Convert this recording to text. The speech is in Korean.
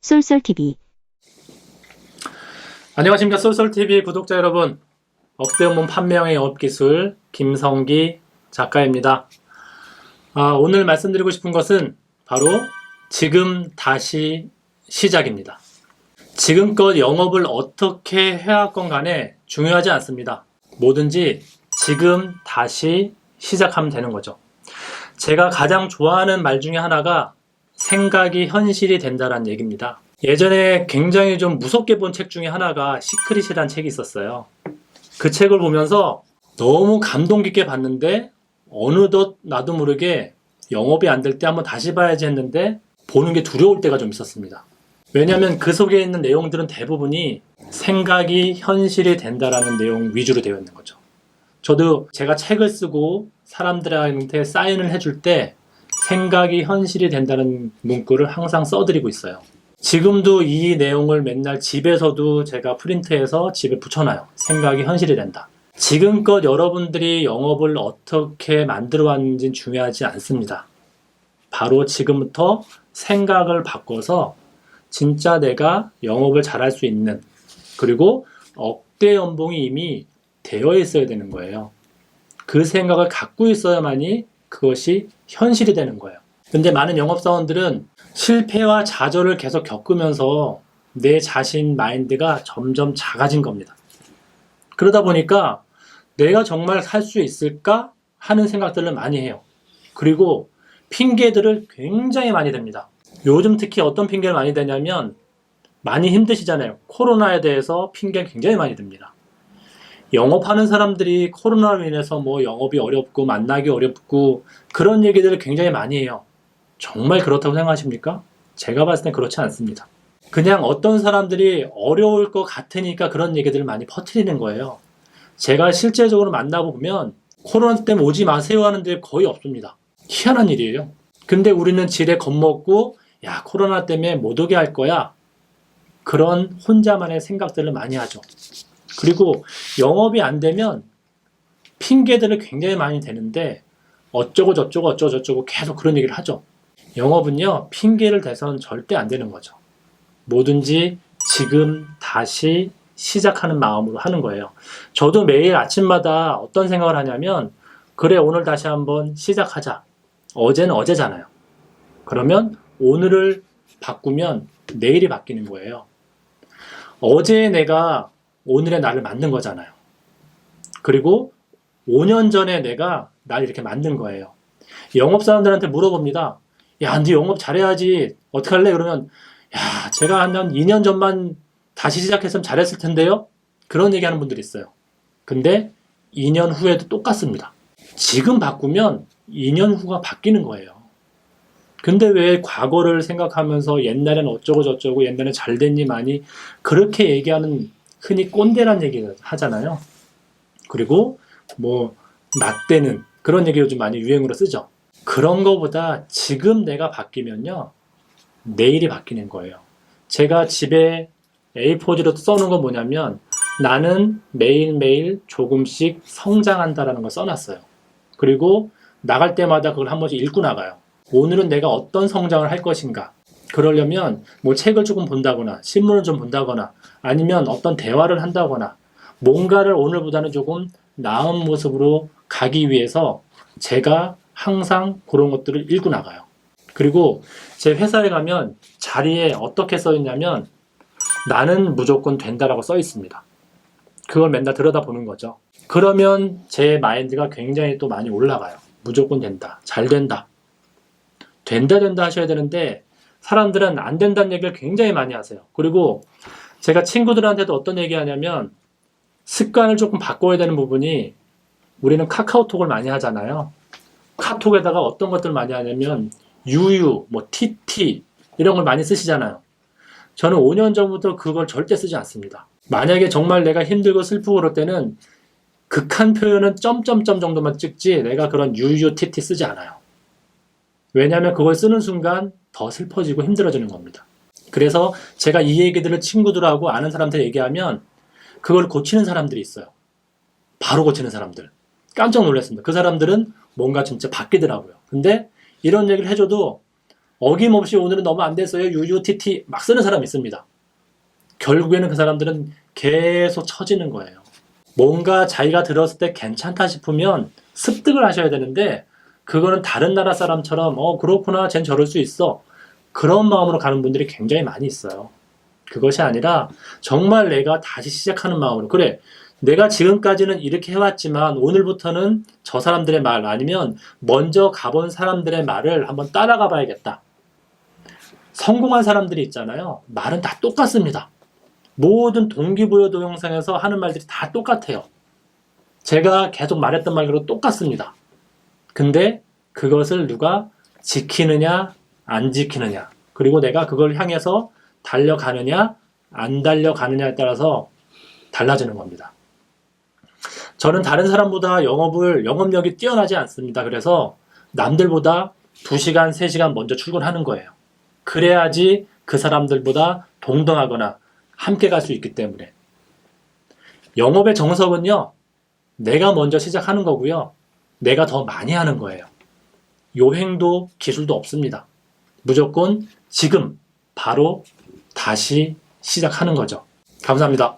쏠쏠TV. 안녕하십니까, 쏠쏠TV 구독자 여러분. 억대음문 판매형의 영업기술 김성기 작가입니다. 오늘 말씀드리고 싶은 것은 바로 지금 다시 시작입니다. 지금껏 영업을 어떻게 해왔건 간에 중요하지 않습니다. 뭐든지 지금 다시 시작하면 되는 거죠. 제가 가장 좋아하는 말 중에 하나가 생각이 현실이 된다는 얘기입니다. 예전에 굉장히 좀 무섭게 본 책 중에 하나가 시크릿이라는 책이 있었어요. 그 책을 보면서 너무 감동 깊게 봤는데 어느덧 나도 모르게 영업이 안 될 때 한번 다시 봐야지 했는데 보는 게 두려울 때가 좀 있었습니다. 왜냐하면 그 속에 있는 내용들은 대부분이 생각이 현실이 된다라는 내용 위주로 되어 있는 거죠. 저도 제가 책을 쓰고 사람들한테 사인을 해줄 때 생각이 현실이 된다는 문구를 항상 써드리고 있어요. 지금도 이 내용을 맨날 집에서도 제가 프린트해서 집에 붙여놔요. 생각이 현실이 된다. 지금껏 여러분들이 영업을 어떻게 만들어 왔는지는 중요하지 않습니다. 바로 지금부터 생각을 바꿔서 진짜 내가 영업을 잘할 수 있는, 그리고 억대 연봉이 이미 되어 있어야 되는 거예요. 그 생각을 갖고 있어야만이 그것이 현실이 되는 거예요. 근데 많은 영업사원들은 실패와 좌절을 계속 겪으면서 내 자신 마인드가 점점 작아진 겁니다. 그러다 보니까 내가 정말 할 수 있을까 하는 생각들을 많이 해요. 그리고 핑계들을 굉장히 많이 댑니다. 요즘 특히 어떤 핑계를 많이 대냐면 많이 힘드시잖아요. 코로나에 대해서 핑계를 굉장히 많이 듭니다. 영업하는 사람들이 코로나로 인해서 뭐 영업이 어렵고 만나기 어렵고 그런 얘기들을 굉장히 많이 해요. 정말 그렇다고 생각하십니까? 제가 봤을 땐 그렇지 않습니다. 그냥 어떤 사람들이 어려울 것 같으니까 그런 얘기들을 많이 퍼뜨리는 거예요. 제가 실제적으로 만나보면 코로나 때문에 오지 마세요 하는 데 거의 없습니다. 희한한 일이에요. 근데 우리는 지레 겁먹고 야, 코로나 때문에 못 오게 할 거야. 그런 혼자만의 생각들을 많이 하죠. 그리고 영업이 안 되면 핑계들을 굉장히 많이 대는데 어쩌고 저쩌고 계속 그런 얘기를 하죠. 영업은요, 핑계를 대서는 절대 안 되는 거죠. 뭐든지 지금 다시 시작하는 마음으로 하는 거예요. 저도 매일 아침마다 어떤 생각을 하냐면 그래, 오늘 다시 한번 시작하자. 어제는 어제잖아요. 그러면 오늘을 바꾸면 내일이 바뀌는 거예요. 어제 내가 오늘의 나를 만든 거잖아요. 그리고 5년 전에 내가 나를 이렇게 만든 거예요. 영업사원들한테 물어봅니다. 야, 네 영업 잘해야지. 어떡할래? 그러면 야, 제가 한 2년 전만 다시 시작했으면 잘했을 텐데요? 그런 얘기하는 분들이 있어요. 근데 2년 후에도 똑같습니다. 지금 바꾸면 2년 후가 바뀌는 거예요. 근데 왜 과거를 생각하면서 옛날엔 어쩌고 저쩌고 옛날엔 잘 됐니 많이 그렇게 얘기하는, 흔히 꼰대란 얘기를 하잖아요. 그리고 뭐 나때는 그런 얘기 요즘 많이 유행으로 쓰죠. 그런 거보다 지금 내가 바뀌면요, 내일이 바뀌는 거예요. 제가 집에 A4지로 써놓은 건 뭐냐면 나는 매일매일 조금씩 성장한다라는 걸 써놨어요. 그리고 나갈 때마다 그걸 한 번씩 읽고 나가요. 오늘은 내가 어떤 성장을 할 것인가. 그러려면 뭐 책을 조금 본다거나 신문을 좀 본다거나 아니면 어떤 대화를 한다거나 뭔가를 오늘보다는 조금 나은 모습으로 가기 위해서 제가 항상 그런 것들을 읽고 나가요. 그리고 제 회사에 가면 자리에 어떻게 써 있냐면 나는 무조건 된다라고 써 있습니다. 그걸 맨날 들여다보는 거죠. 그러면 제 마인드가 굉장히 또 많이 올라가요. 무조건 된다. 잘 된다. 된다 하셔야 되는데 사람들은 안 된다는 얘기를 굉장히 많이 하세요. 그리고 제가 친구들한테도 어떤 얘기 하냐면 습관을 조금 바꿔야 되는 부분이, 우리는 카카오톡을 많이 하잖아요. 카톡에다가 어떤 것들을 많이 하냐면 유유, 뭐 TT 이런 걸 많이 쓰시잖아요. 저는 5년 전부터 그걸 절대 쓰지 않습니다. 만약에 정말 내가 힘들고 슬프고 그럴 때는 극한 표현은 점점점 정도만 찍지 내가 그런 유유, TT 쓰지 않아요. 왜냐하면 그걸 쓰는 순간 더 슬퍼지고 힘들어지는 겁니다. 그래서 제가 이 얘기들을 친구들하고 아는 사람한테 얘기하면 그걸 고치는 사람들이 있어요. 바로 고치는 사람들. 깜짝 놀랐습니다. 그 사람들은 뭔가 진짜 바뀌더라고요. 근데 이런 얘기를 해줘도 어김없이 오늘은 너무 안 됐어요. UUTT 막 쓰는 사람이 있습니다. 결국에는 그 사람들은 계속 처지는 거예요. 뭔가 자기가 들었을 때 괜찮다 싶으면 습득을 하셔야 되는데 그거는 다른 나라 사람처럼 그렇구나 쟨 저럴 수 있어 그런 마음으로 가는 분들이 굉장히 많이 있어요. 그것이 아니라 정말 내가 다시 시작하는 마음으로 그래 내가 지금까지는 이렇게 해왔지만 오늘부터는 저 사람들의 말 아니면 먼저 가본 사람들의 말을 한번 따라가 봐야겠다. 성공한 사람들이 있잖아요. 말은 다 똑같습니다. 모든 동기부여 동영상에서 하는 말들이 다 똑같아요. 제가 계속 말했던 말로 똑같습니다. 근데 그것을 누가 지키느냐 안 지키느냐 그리고 내가 그걸 향해서 달려가느냐 안 달려가느냐에 따라서 달라지는 겁니다. 저는 다른 사람보다 영업력이 뛰어나지 않습니다. 그래서 남들보다 2시간, 3시간 먼저 출근하는 거예요. 그래야지 그 사람들보다 동등하거나 함께 갈 수 있기 때문에. 영업의 정석은요, 내가 먼저 시작하는 거고요. 내가 더 많이 하는 거예요. 요행도 기술도 없습니다. 무조건 지금 바로 다시 시작하는 거죠. 감사합니다.